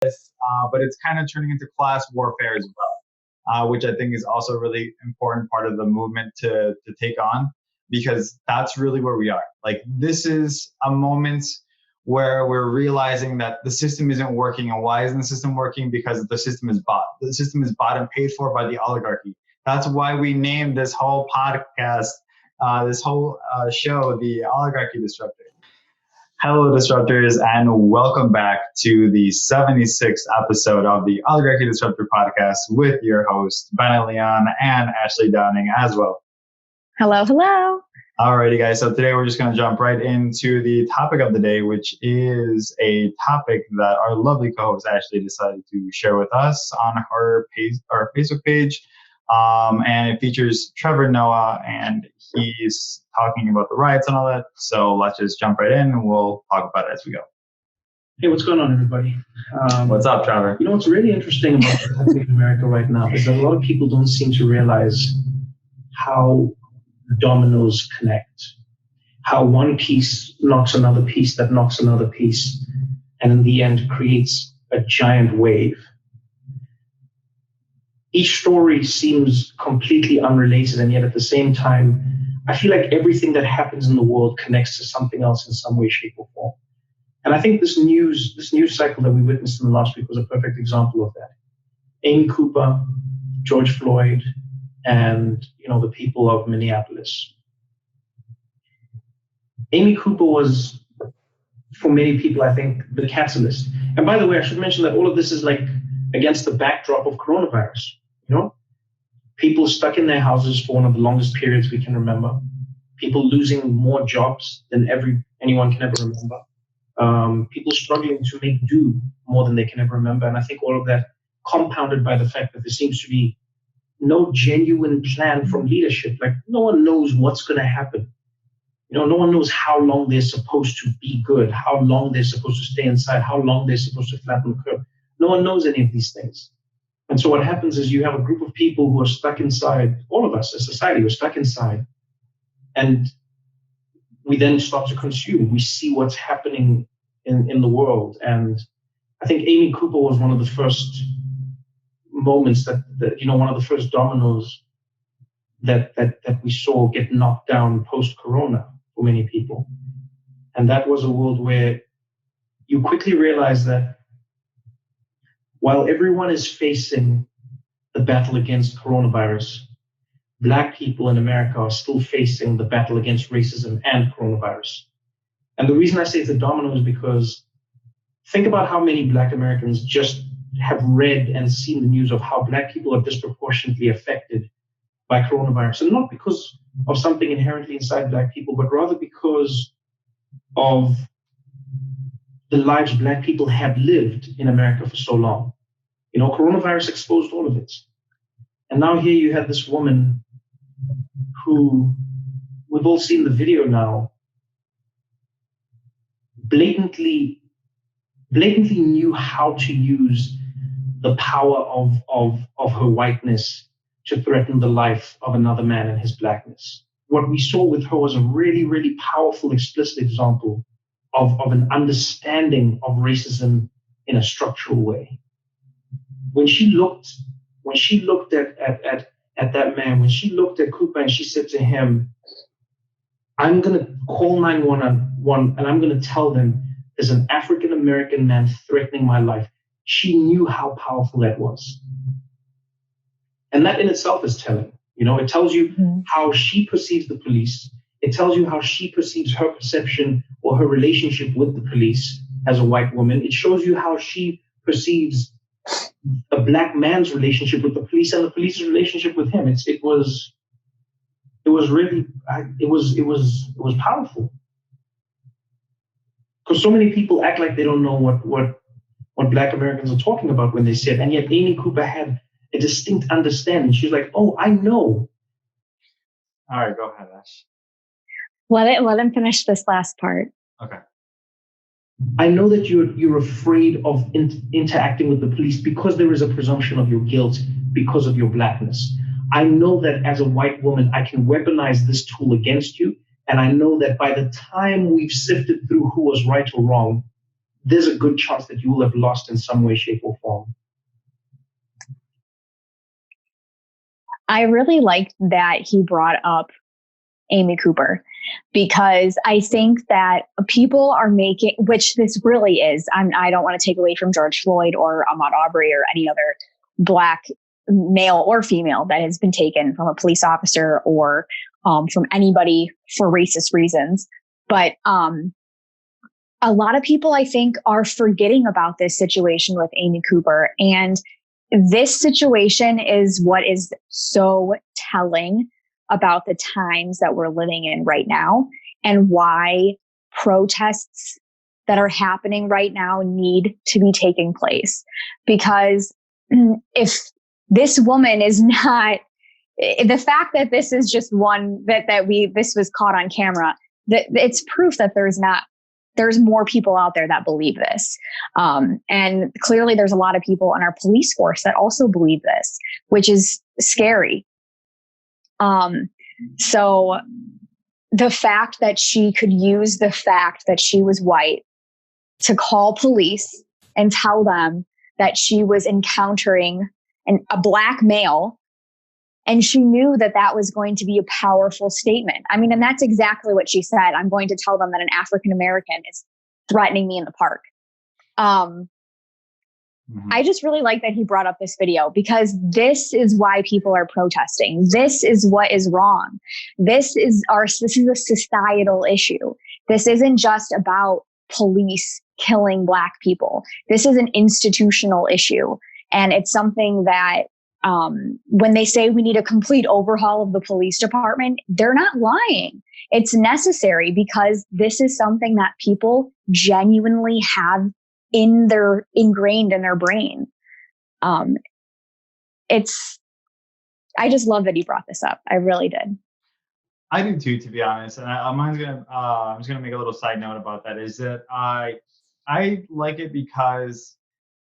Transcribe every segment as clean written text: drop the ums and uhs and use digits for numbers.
but it's kind of turning into class warfare as well, which I think is also a really important part of the movement to take on, because that's really where we are. Like, this is a moment where we're realizing that the system isn't working. And why isn't the system working? Because the system is bought. The system is bought and paid for by the oligarchy. That's why we named this whole podcast, this whole show, the Oligarchy Disruptor. Hello, Disruptors, and welcome back to the 76th episode of the Oligarchy Disruptor podcast with your hosts, Bennett and Ashley Downing as well. Hello, hello. Alrighty, guys. So today we're just going to jump right into the topic of the day, which is a topic that our lovely co-host Ashley decided to share with us on her page, our Facebook page. And it features Trevor Noah, and he's talking about the riots and all that. So let's just jump right in and we'll talk about it as we go. Hey, what's going on, everybody? What's up, Trevor? You know, what's really interesting about what's happening in America right now is that a lot of people don't seem to realize how dominoes connect, how one piece knocks another piece that knocks another piece, and in the end creates a giant wave. Each story seems completely unrelated, and yet at the same time, I feel like everything that happens in the world connects to something else in some way, shape, or form. And I think this news cycle that we witnessed in the last week was a perfect example of that. Amy Cooper, George Floyd, and the people of Minneapolis. Amy Cooper was, for many people, I think, the catalyst. And by the way, I should mention that all of this is like against the backdrop of coronavirus. People stuck in their houses for one of the longest periods we can remember. People losing more jobs than anyone can ever remember. People struggling to make do more than they can ever remember. And I think all of that compounded by the fact that there seems to be no genuine plan from leadership. Like, no one knows what's going to happen. No one knows how long they're supposed to be good, how long they're supposed to stay inside, how long they're supposed to flatten the curve. No one knows any of these things. And so what happens is you have a group of people who are stuck inside. All of us as society, we're stuck inside. And we then start to consume. We see what's happening in the world. And I think Amy Cooper was one of the first moments that one of the first dominoes that we saw get knocked down post-corona for many people. And that was a world where you quickly realize that while everyone is facing the battle against coronavirus, Black people in America are still facing the battle against racism and coronavirus. And the reason I say it's a domino is because think about how many Black Americans just have read and seen the news of how Black people are disproportionately affected by coronavirus. And not because of something inherently inside Black people, but rather because of the lives Black people have lived in America for so long. Coronavirus exposed all of it. And now here you have this woman who, we've all seen the video now, blatantly knew how to use the power of her whiteness to threaten the life of another man and his Blackness. What we saw with her was a really, really powerful, explicit example of an understanding of racism in a structural way. When she looked at that man, when she looked at Cooper and she said to him, I'm going to call 911 and I'm going to tell them there's an African-American man threatening my life. She knew how powerful that was. And that in itself is telling. It tells you how she perceives the police. It tells you how she perceives her perception or her relationship with the police as a white woman. It shows you how she perceives a Black man's relationship with the police and the police's relationship with him. It was powerful. Because so many people act like they don't know what Black Americans are talking about when they say it, and yet Amy Cooper had a distinct understanding. She's like, "Oh, I know." All right, go ahead, Ash. Let him finish this last part. Okay. I know that you're afraid of interacting with the police because there is a presumption of your guilt because of your Blackness. I know that as a white woman, I can weaponize this tool against you. And I know that by the time we've sifted through who was right or wrong, there's a good chance that you will have lost in some way, shape, or form. I really liked that he brought up Amy Cooper, because I think that people are making, which this really is, I don't want to take away from George Floyd or Ahmaud Arbery or any other Black male or female that has been taken from a police officer or from anybody for racist reasons. But a lot of people, I think, are forgetting about this situation with Amy Cooper. And this situation is what is so telling about the times that we're living in right now, and why protests that are happening right now need to be taking place. Because if this woman is not, the fact that this is just one this was caught on camera, that it's proof that there's more people out there that believe this. And clearly there's a lot of people on our police force that also believe this, which is scary. So the fact that she could use the fact that she was white to call police and tell them that she was encountering a Black male, and she knew that that was going to be a powerful statement. I mean, and that's exactly what she said. I'm going to tell them that an African American is threatening me in the park. I just really like that he brought up this video, because this is why people are protesting. This is what is wrong. This is a societal issue. This isn't just about police killing Black people. This is an institutional issue. And it's something that when they say we need a complete overhaul of the police department, they're not lying. It's necessary, because this is something that people genuinely have ingrained in their brain. I just love that he brought this up. I really did. I do too, to be honest. And I'm just gonna make a little side note about that. Is that I like it because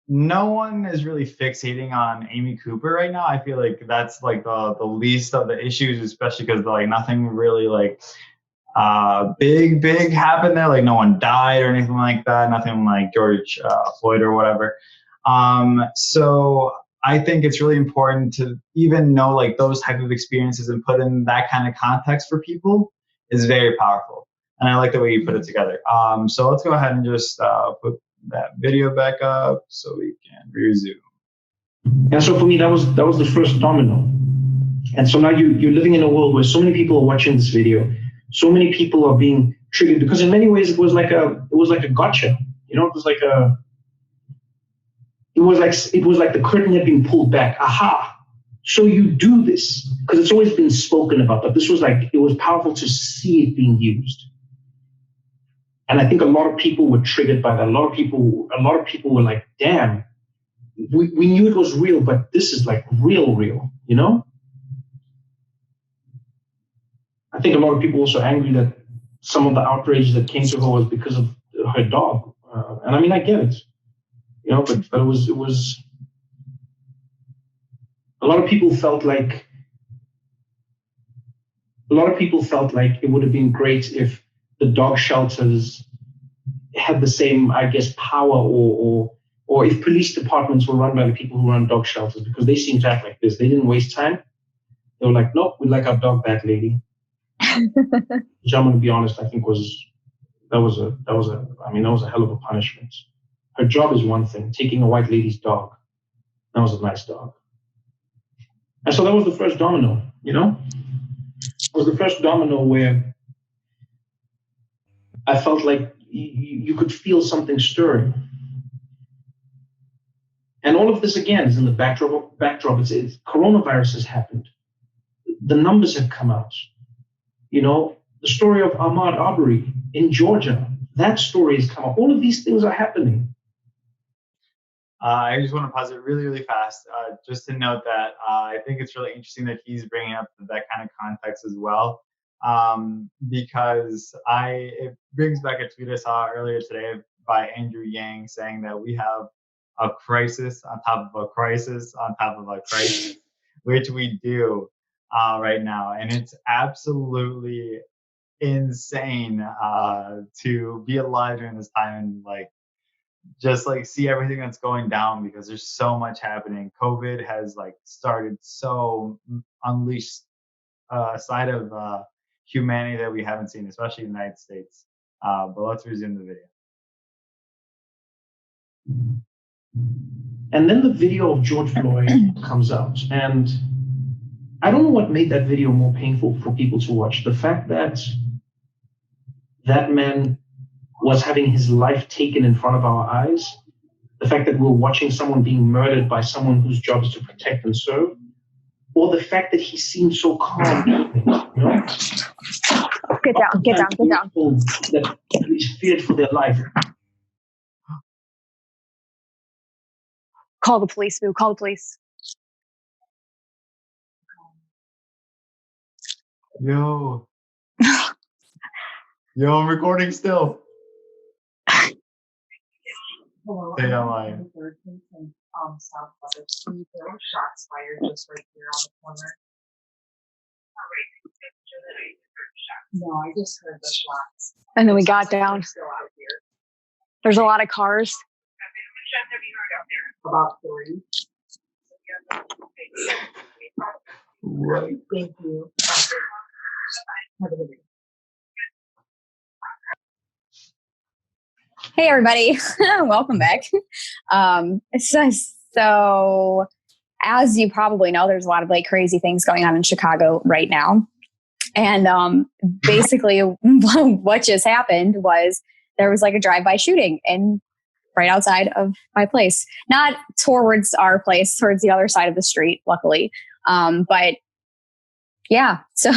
no one is really fixating on Amy Cooper right now. I feel like that's like the least of the issues, especially because like nothing really like big happened there. Like no one died or anything like that. Nothing like George Floyd or whatever. So I think it's really important to even know like those type of experiences and put in that kind of context for people is very powerful. And I like the way you put it together. So let's go ahead and just put that video back up so we can resume. And so for me, that was the first domino. And so now you're living in a world where so many people are watching this video. So many people are being triggered, because in many ways it was like a gotcha. You know, it was like the curtain had been pulled back. Aha! So you do this, because it's always been spoken about, but this was like, it was powerful to see it being used. And I think a lot of people were triggered by that. A lot of people were like, damn, we knew it was real, but this is like real, you know? I think a lot of people were also angry that some of the outrage that came to her was because of her dog. And I mean, I get it, you know, but it was, a lot of people felt like it would have been great if the dog shelters had the same, I guess, power, or if police departments were run by the people who run dog shelters, because they seem to act like this. They didn't waste time. They were like, nope, we like our dog back, lady. Which I'm going to be honest, I think that was a hell of a punishment. Her job is one thing. Taking a white lady's dog, that was a nice dog. And so that was the first domino, you know? It was the first domino where I felt like you could feel something stirring. And all of this, again, is in the backdrop. It's coronavirus has happened. The numbers have come out. You know, the story of Ahmaud Arbery in Georgia, that story has come out. All of these things are happening. I just want to pause it really fast, just to note that I think it's really interesting that he's bringing up that kind of context as well, because it brings back a tweet I saw earlier today by Andrew Yang saying that we have a crisis on top of a crisis on top of a crisis, which we do right now, and it's absolutely insane to be alive during this time and like just like see everything that's going down because there's so much happening. COVID has like started so unleashed a side of humanity that we haven't seen, especially in the United States. But let's resume the video. And then the video of George Floyd comes out. And I don't know what made that video more painful for people to watch. The fact that that man was having his life taken in front of our eyes, the fact that we're watching someone being murdered by someone whose job is to protect and serve, or the fact that he seemed so calm. You know? Get down. That he's feared for their life. Call the police, Boo. Call the police. Yo. Yo, I'm recording still. Stay online. Shots fired just right here on the corner. No, I just heard the shots. And then we got down. Still out here. There's a lot of cars. About 3. Right. Thank you. Have a good day. Hey, everybody. Welcome back. So, as you probably know, there's a lot of like crazy things going on in Chicago right now. And basically what just happened was there was like a drive-by shooting and right outside of my place, not towards our place, towards the other side of the street, luckily. But yeah, so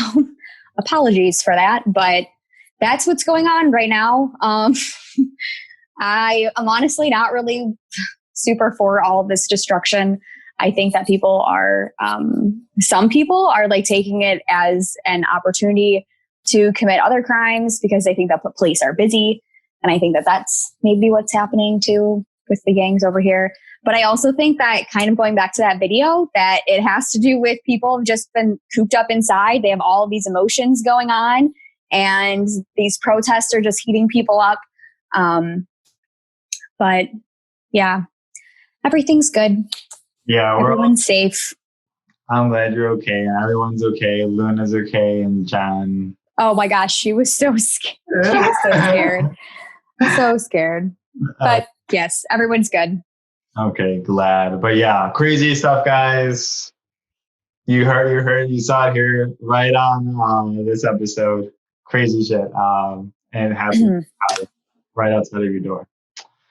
apologies for that, but that's what's going on right now. I am honestly not really super for all of this destruction. I think that people are, some people are like taking it as an opportunity to commit other crimes because they think that the police are busy. And I think that that's maybe what's happening too with the gangs over here. But I also think that kind of going back to that video, that it has to do with people have just been cooped up inside. They have all of these emotions going on and these protests are just heating people up. But yeah, everything's good. Yeah, everyone's safe. I'm glad you're okay. Everyone's okay. Luna's okay, and John. Oh my gosh, she was so scared. She was so scared. So scared. But yes, everyone's good. Okay, glad. But yeah, crazy stuff, guys. You you saw it here right on this episode. Crazy shit. And it happened right outside of your door.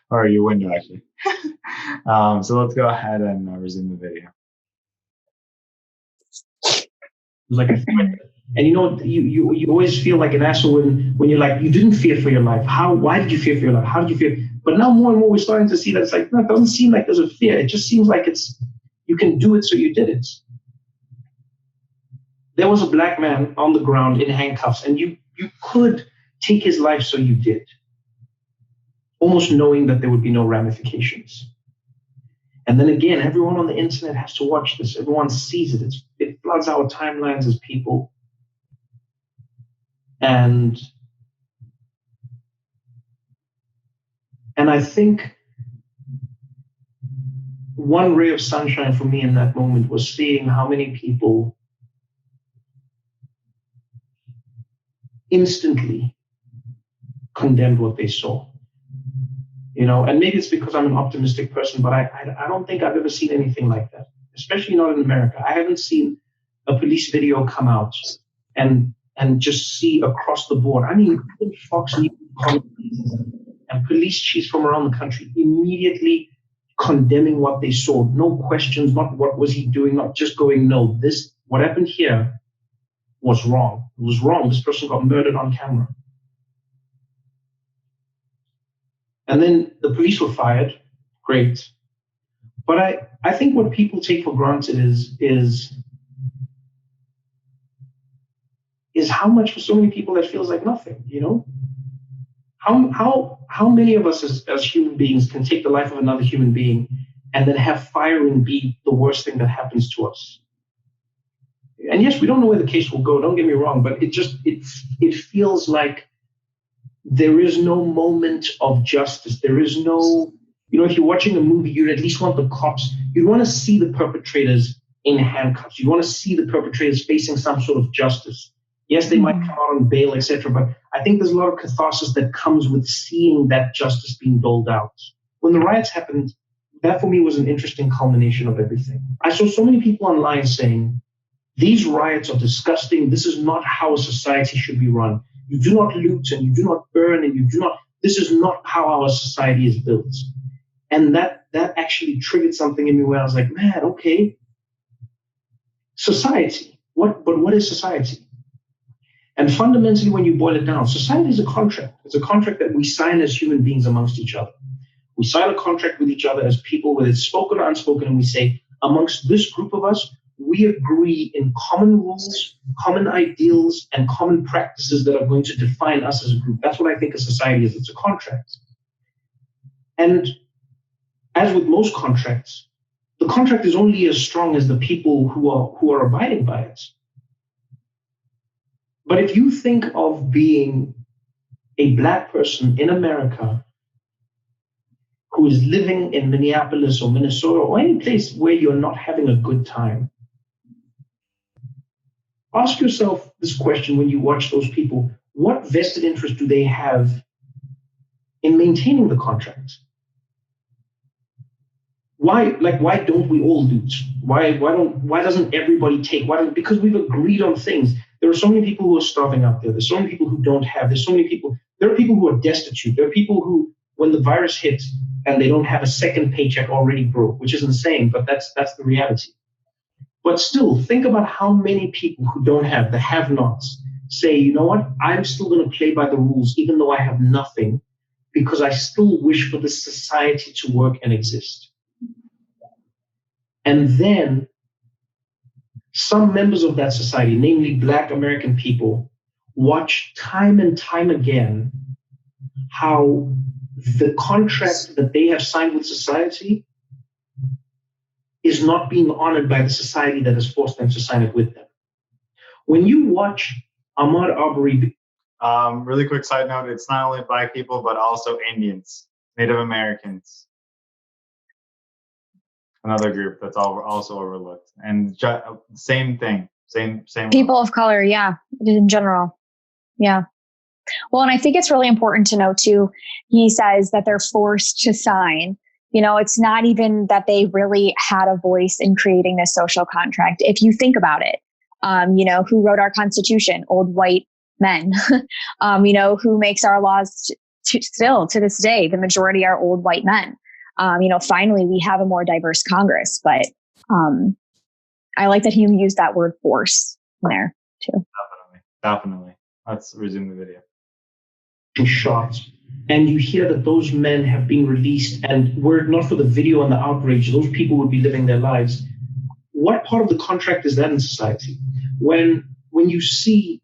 Or your window, actually. So let's go ahead and resume the video. It was like a threat. And you know, you always feel like an asshole when you're like, you didn't fear for your life. Why did you fear for your life? How did you fear? But now more and more we're starting to see that it's like, no, it doesn't seem like there's a fear. It just seems like you can do it, so you did it. There was a black man on the ground in handcuffs, and you could take his life, so you did. Almost knowing that there would be no ramifications. And then again, everyone on the internet has to watch this. Everyone sees it. It floods our timelines as people. And I think one ray of sunshine for me in that moment was seeing how many people instantly condemned what they saw. You know, and maybe it's because I'm an optimistic person, but I don't think I've ever seen anything like that, especially not in America. I haven't seen a police video come out and just see across the board. I mean, Fox News and police chiefs from around the country immediately condemning what they saw. No questions, not what was he doing, not just going, no, what happened here was wrong. It was wrong. This person got murdered on camera. And then the police were fired. Great. But I think what people take for granted is how much for so many people that feels like nothing, you know? How many of us as human beings can take the life of another human being and then have firing be the worst thing that happens to us? And yes, we don't know where the case will go, don't get me wrong, but it feels like there is no moment of justice. There is no You know, if you're watching a movie, you'd at least want the cops, you'd want to see the perpetrators in handcuffs. You want to see the perpetrators facing some sort of justice. Yes, they might come out on bail, etc. But I think there's a lot of catharsis that comes with seeing that justice being doled out. When the riots happened, that for me was an interesting culmination of everything. I saw so many people online saying, these riots are disgusting. This is not how a society should be run. You do not loot and you do not burn and you do not, this is not how our society is built. And that actually triggered something in me where I was like, man, okay, society. But what is society? And fundamentally, when you boil it down, society is a contract. It's a contract that we sign as human beings amongst each other. We sign a contract with each other as people, whether it's spoken or unspoken, and we say, amongst this group of us, we agree in common rules, common ideals, and common practices that are going to define us as a group. That's what I think a society is. It's a contract. And as with most contracts, the contract is only as strong as the people who are abiding by it. But if you think of being a Black person in America who is living in Minneapolis or Minnesota or any place where you're not having a good time, ask yourself this question when you watch those people. What vested interest do they have in maintaining the contract? Why don't we all loot? Why doesn't everybody take? Because we've agreed on things. There are so many people who are starving out there. There's so many people who don't have. There are people who are destitute. There are people who, when the virus hit and they don't have a second paycheck, already broke, which is insane, but that's the reality. But still, think about how many people who don't have, the have-nots, say, you know what, I'm still going to play by the rules even though I have nothing, because I still wish for this society to work and exist. And then some members of that society, namely Black American people, watch time and time again how the contract that they have signed with society is not being honored by the society that has forced them to sign it with them. When you watch Ahmaud Arbery... really quick side note, it's not only Black people, but also Indians, Native Americans. Another group that's also overlooked. And same thing, same. People of color, yeah, in general. Yeah. Well, and I think it's really important to note too, he says that they're forced to sign. You know, it's not even that they really had a voice in creating this social contract. If you think about it, you know, who wrote our Constitution? Old white men. You know, who makes our laws still to this day? The majority are old white men. You know, finally, we have a more diverse Congress, but I like that he used that word force in there too. Definitely. Let's resume the video. Shot, and you hear that those men have been released, and were it not for the video and the outrage, those people would be living their lives. What part of the contract is that in society? When you see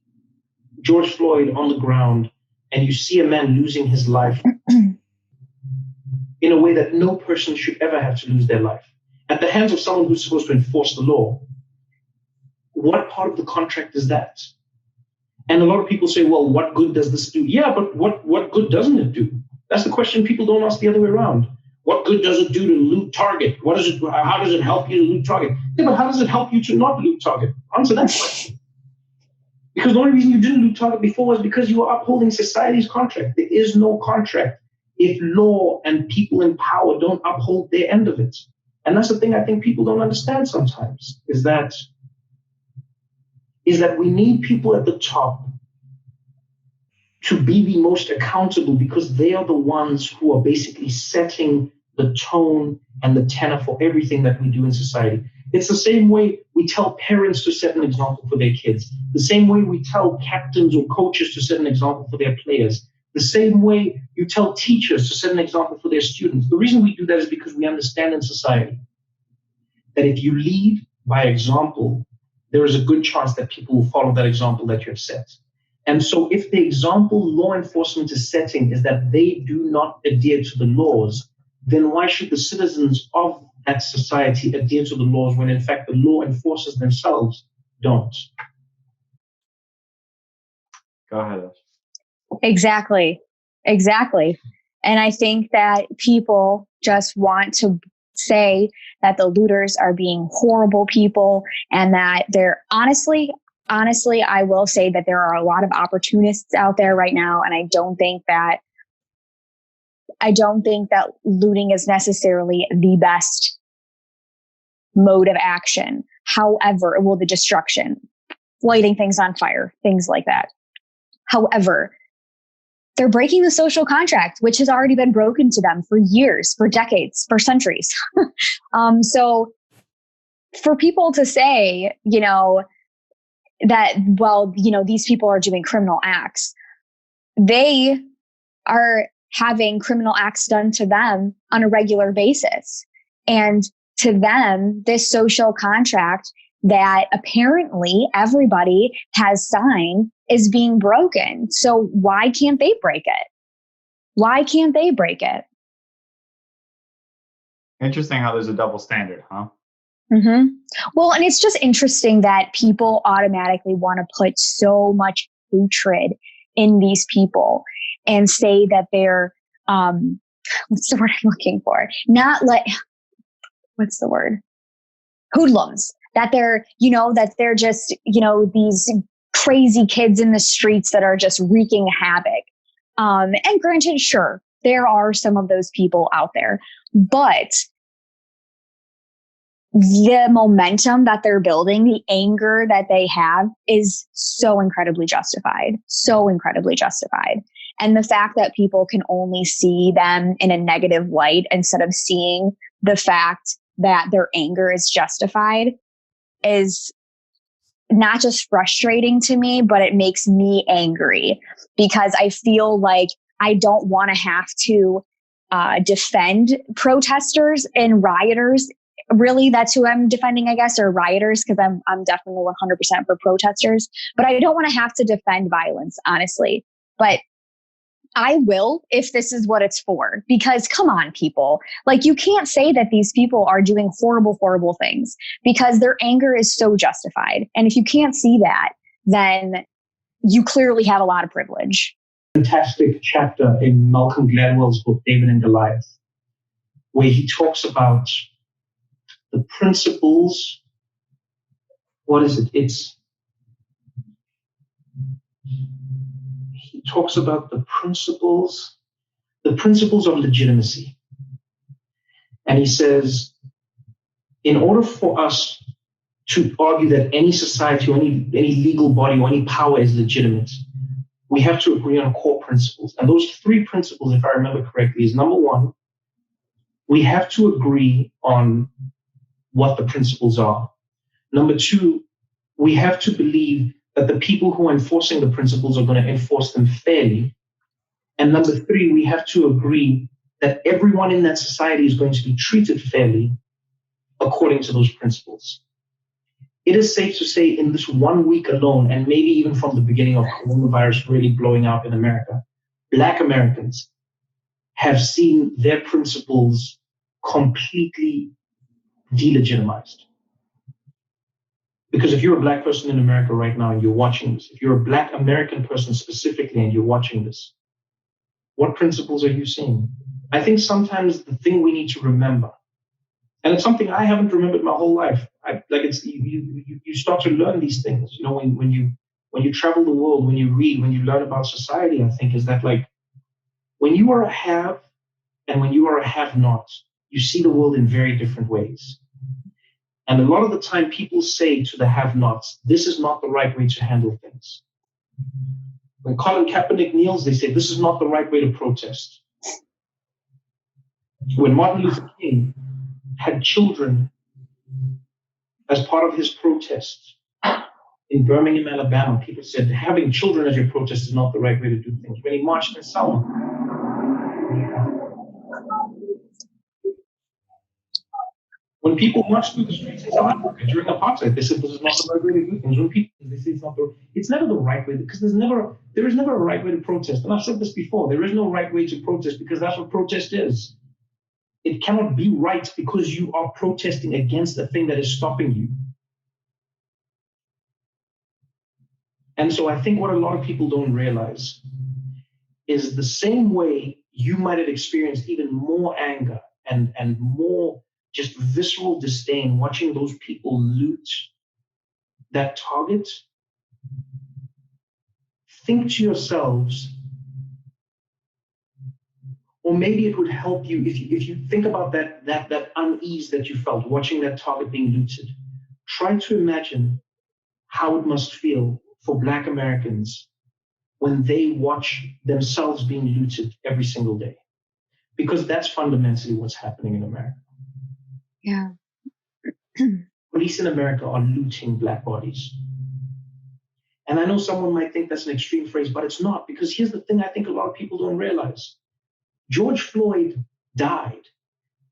George Floyd on the ground and you see a man losing his life in a way that no person should ever have to lose their life at the hands of someone who's supposed to enforce the law, what part of the contract is that? And a lot of people say, well, what good does this do? Yeah, but what good doesn't it do? That's the question people don't ask the other way around. What good does it do to loot Target? How does it help you to loot Target? Yeah, but how does it help you to not loot Target? Answer that question. Because the only reason you didn't loot Target before was because you were upholding society's contract. There is no contract if law and people in power don't uphold their end of it. And that's the thing I think people don't understand sometimes, is that we need people at the top to be the most accountable, because they are the ones who are basically setting the tone and the tenor for everything that we do in society. It's the same way we tell parents to set an example for their kids, the same way we tell captains or coaches to set an example for their players, the same way you tell teachers to set an example for their students. The reason we do that is because we understand in society that if you lead by example, there is a good chance that people will follow that example that you have set. And so if the example law enforcement is setting is that they do not adhere to the laws, then why should the citizens of that society adhere to the laws when in fact the law enforcers themselves don't? Go ahead. Exactly. And I think that people just want to say that the looters are being horrible people, and that they're honestly, I will say that there are a lot of opportunists out there right now. And I don't think that looting is necessarily the best mode of action. However, the destruction, lighting things on fire, things like that. However, they're breaking the social contract, which has already been broken to them for years, for decades, for centuries. So for people to say, that, these people are doing criminal acts, they are having criminal acts done to them on a regular basis. And to them, this social contract that apparently everybody has signed is being broken. So why can't they break it? Why can't they break it? Interesting how there's a double standard, huh? Mm-hmm. Well, and it's just interesting that people automatically want to put so much hatred in these people and say that they're, what's the word I'm looking for? What's the word? Hoodlums. That they're, that they're just, these crazy kids in the streets that are just wreaking havoc. And granted, sure, there are some of those people out there, but the momentum that they're building, the anger that they have is so incredibly justified, And the fact that people can only see them in a negative light instead of seeing the fact that their anger is justified is not just frustrating to me, but it makes me angry, because I feel like I don't want to have to defend protesters and rioters. Really, that's who I'm defending, I guess, or rioters, because I'm definitely 100% for protesters. But I don't want to have to defend violence, honestly. But I will if this is what it's for, because come on, people. Like, you can't say that these people are doing horrible, horrible things, because their anger is so justified. And if you can't see that, then you clearly have a lot of privilege. Fantastic chapter in Malcolm Gladwell's book, David and Goliath, where he talks about the principles. What is it? He talks about the principles of legitimacy. And he says, in order for us to argue that any society or any legal body or any power is legitimate, we have to agree on core principles. And those 3 principles, if I remember correctly, is number 1, we have to agree on what the principles are. Number 2, we have to believe that the people who are enforcing the principles are going to enforce them fairly. And number 3, we have to agree that everyone in that society is going to be treated fairly according to those principles. It is safe to say in this 1 week alone, and maybe even from the beginning of coronavirus really blowing out in America, Black Americans have seen their principles completely delegitimized. Because if you're a Black person in America right now and you're watching this, if you're a Black American person specifically and you're watching this, what principles are you seeing? I think sometimes the thing we need to remember, and it's something I haven't remembered my whole life. You start to learn these things. When you travel the world, when you read, when you learn about society, I think is that, like, when you are a have and when you are a have-not, you see the world in very different ways. And a lot of the time people say to the have-nots, this is not the right way to handle things. When Colin Kaepernick kneels, they say, this is not the right way to protest. When Martin Luther King had children as part of his protest in Birmingham, Alabama, people said having children as your protest is not the right way to do things. When he marched in Selma, when people marched through the streets in South Africa during apartheid, they said this is not the right way to do things. When people they say it's never the right way, because there is never a right way to protest. And I've said this before, there is no right way to protest, because that's what protest is. It cannot be right because you are protesting against a thing that is stopping you. And so I think what a lot of people don't realize is the same way you might have experienced even more anger and more just visceral disdain watching those people loot that target. Think to yourselves, or maybe it would help you if you think about that unease that you felt watching that target being looted. Try to imagine how it must feel for Black Americans when they watch themselves being looted every single day. Because that's fundamentally what's happening in America. Yeah. Police in America are looting Black bodies. And I know someone might think that's an extreme phrase, but it's not, because here's the thing I think a lot of people don't realize. George Floyd died.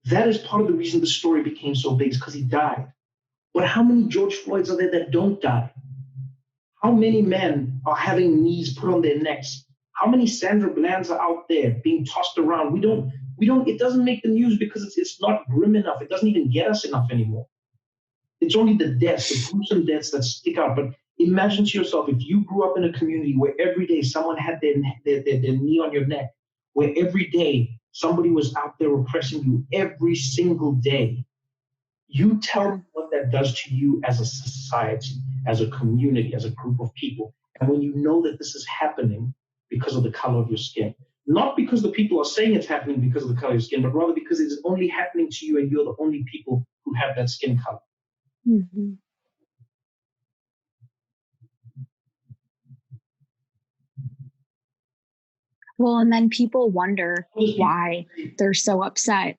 That is part of the reason the story became so big, is because he died. But how many George Floyds are there that don't die? How many men are having knees put on their necks? How many Sandra Blands are out there being tossed around? It doesn't make the news because it's not grim enough. It doesn't even get us enough anymore. It's only the deaths, the gruesome deaths that stick out. But imagine to yourself, if you grew up in a community where every day someone had their knee on your neck, where every day somebody was out there oppressing you every single day, you tell me what that does to you as a society, as a community, as a group of people. And when you know that this is happening because of the color of your skin, not because the people are saying it's happening because of the color of your skin, but rather because it's only happening to you and you're the only people who have that skin color. Mm-hmm. Well, and then people wonder why they're so upset.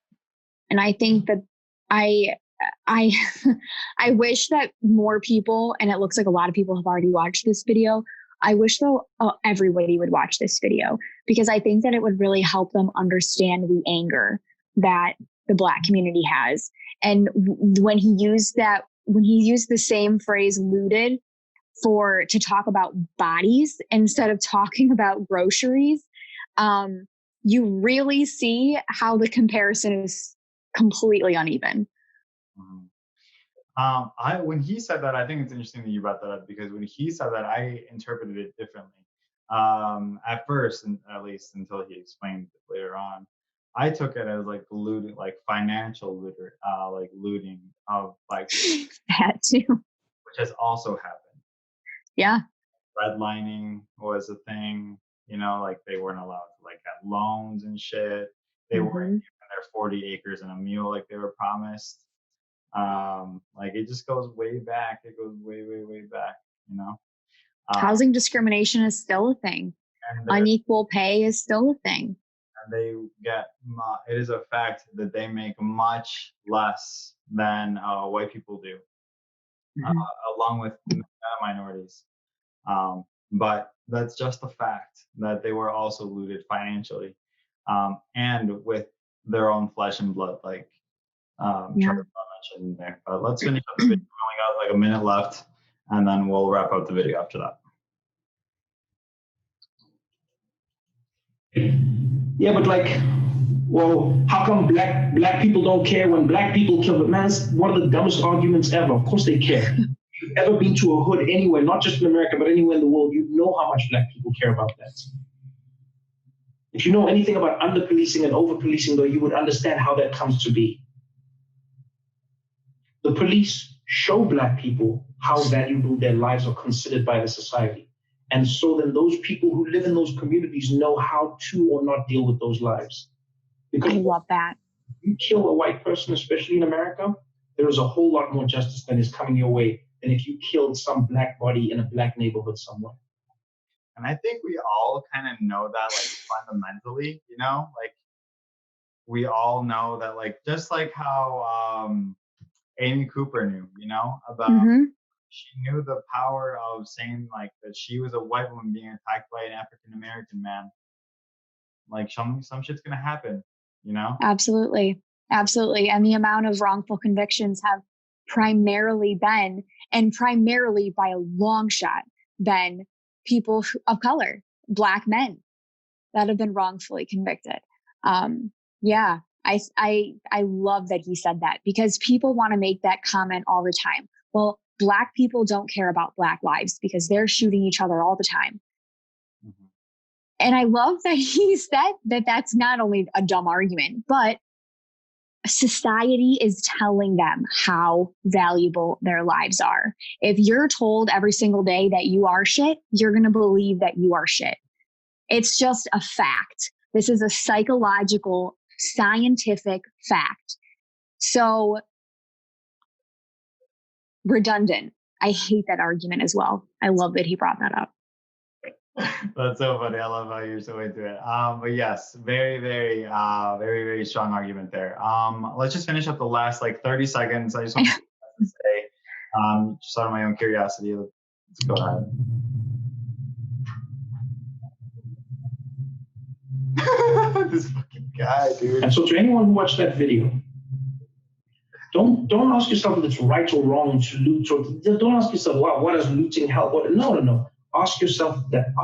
And I think that I I wish that more people, and it looks like a lot of people have already watched this video. I wish though everybody would watch this video, because I think that it would really help them understand the anger that the Black community has. And when he used the same phrase looted to talk about bodies instead of talking about groceries, you really see how the comparison is completely uneven. When he said that, I think it's interesting that you brought that up, because when he said that, I interpreted it differently. At first, and at least until he explained it later on, I took it as like looting, like financial looter, like looting of like that too, which has also happened. Yeah. Redlining was a thing, like they weren't allowed to like have loans and shit. They weren't given their 40 acres and a mule like they were promised. Like it just goes way back. It goes way, way, way back, Housing discrimination is still a thing. Unequal pay is still a thing. And they get, it is a fact that they make much less than white people do, along with minorities. But that's just a fact that they were also looted financially, and with their own flesh and blood, like Trevor mentioned there. But let's finish up the video. We only got like a minute left, and then we'll wrap up the video after that. Yeah, but like, well, how come black people don't care when Black people kill? But man, it's one of the dumbest arguments ever. Of course they care. If you've ever been to a hood anywhere, not just in America, but anywhere in the world, you know how much Black people care about that. If you know anything about under-policing and over-policing, though, you would understand how that comes to be. The police show Black people how valuable their lives are considered by the society. And so then those people who live in those communities know how to or not deal with those lives. Because I love that. If you kill a white person, especially in America, there is a whole lot more justice that is coming your way than if you killed some Black body in a Black neighborhood somewhere. And I think we all kind of know that, like, fundamentally, like we all know that, like, just like how Amy Cooper knew, about she knew the power of saying like that she was a white woman being attacked by an African American man. Like some shit's gonna happen, Absolutely. And the amount of wrongful convictions have primarily been, and primarily by a long shot, been people of color, Black men that have been wrongfully convicted. Yeah, I love that he said that, because people want to make that comment all the time. Well, Black people don't care about Black lives because they're shooting each other all the time. And I love that he said that that's not only a dumb argument, but society is telling them how valuable their lives are. If you're told every single day that you are shit, you're going to believe that you are shit. It's just a fact. This is a psychological, scientific fact. So redundant. I hate that argument as well. I love that he brought that up. That's so funny. I love how you're so into it. But yes, very, very, very, very strong argument there. Let's just finish up the last like 30 seconds. I just want to say, just out of my own curiosity, let's go ahead. This fucking guy, dude. And so to anyone who watched that video, don't ask yourself if it's right or wrong to loot, or don't ask yourself, wow, what does looting help? No. Ask yourself that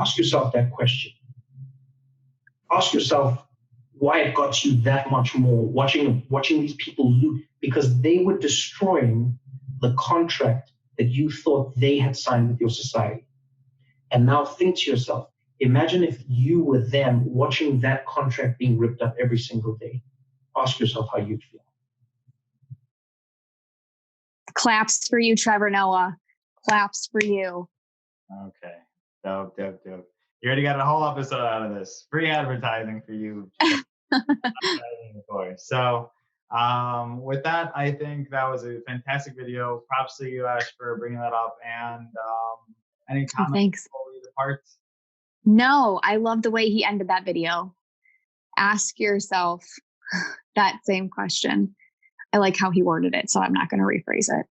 question. Ask yourself why it got you that much more watching these people loot, because they were destroying the contract that you thought they had signed with your society. And now think to yourself, imagine if you were them watching that contract being ripped up every single day. Ask yourself how you'd feel. Claps for you, Trevor Noah. Claps for you. Okay. Dope. You already got a whole episode out of this. Free advertising for you. So with that, I think that was a fantastic video. Props to you, Ash, for bringing that up. And any comments before we depart? No, I love the way he ended that video. Ask yourself that same question. I like how he worded it, so I'm not going to rephrase it.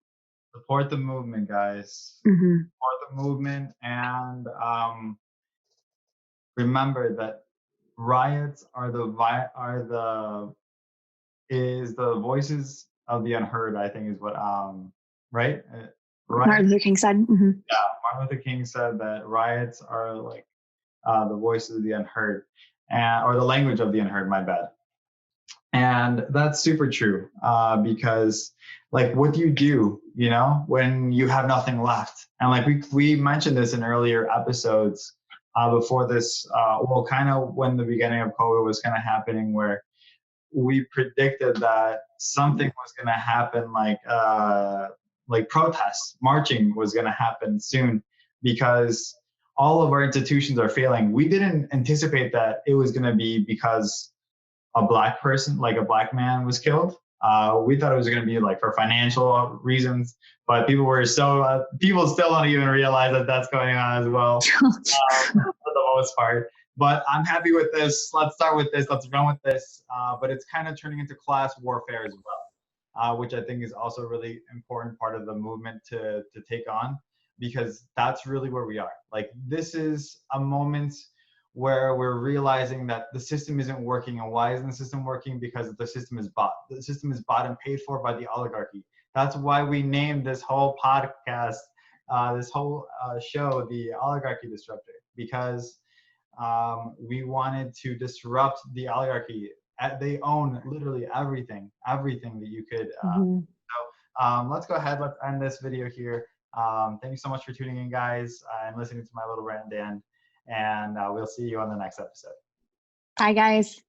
Support the movement, guys. Mm-hmm. Support the movement, and remember that riots are the voices of the unheard. I think is what right. Martin Luther King said. Mm-hmm. Yeah, Martin Luther King said that riots are like the voices of the unheard, or the language of the unheard. My bad. And that's super true, because like, what do you do, when you have nothing left? And like we mentioned this in earlier episodes before this, kind of when the beginning of COVID was kind of happening, where we predicted that something was going to happen, like protests, marching was going to happen soon, because all of our institutions are failing. We didn't anticipate that it was going to be because a black person, like a black man, was killed. We thought it was going to be like for financial reasons, but people still don't even realize that that's going on as well, for the most part. But I'm happy with this. Let's start with this. Let's run with this. But it's kind of turning into class warfare as well, which I think is also a really important part of the movement to take on, because that's really where we are. Like, this is a moment where we're realizing that the system isn't working. And why isn't the system working? Because the system is bought. The system is bought and paid for by the oligarchy. That's why we named this whole podcast, this whole show, the Oligarchy Disruptor, because we wanted to disrupt the oligarchy. They own literally everything that you could. So let's go ahead. Let's end this video here. Thank you so much for tuning in, guys, and listening to my little rant, Dan. And we'll see you on the next episode. Bye, guys.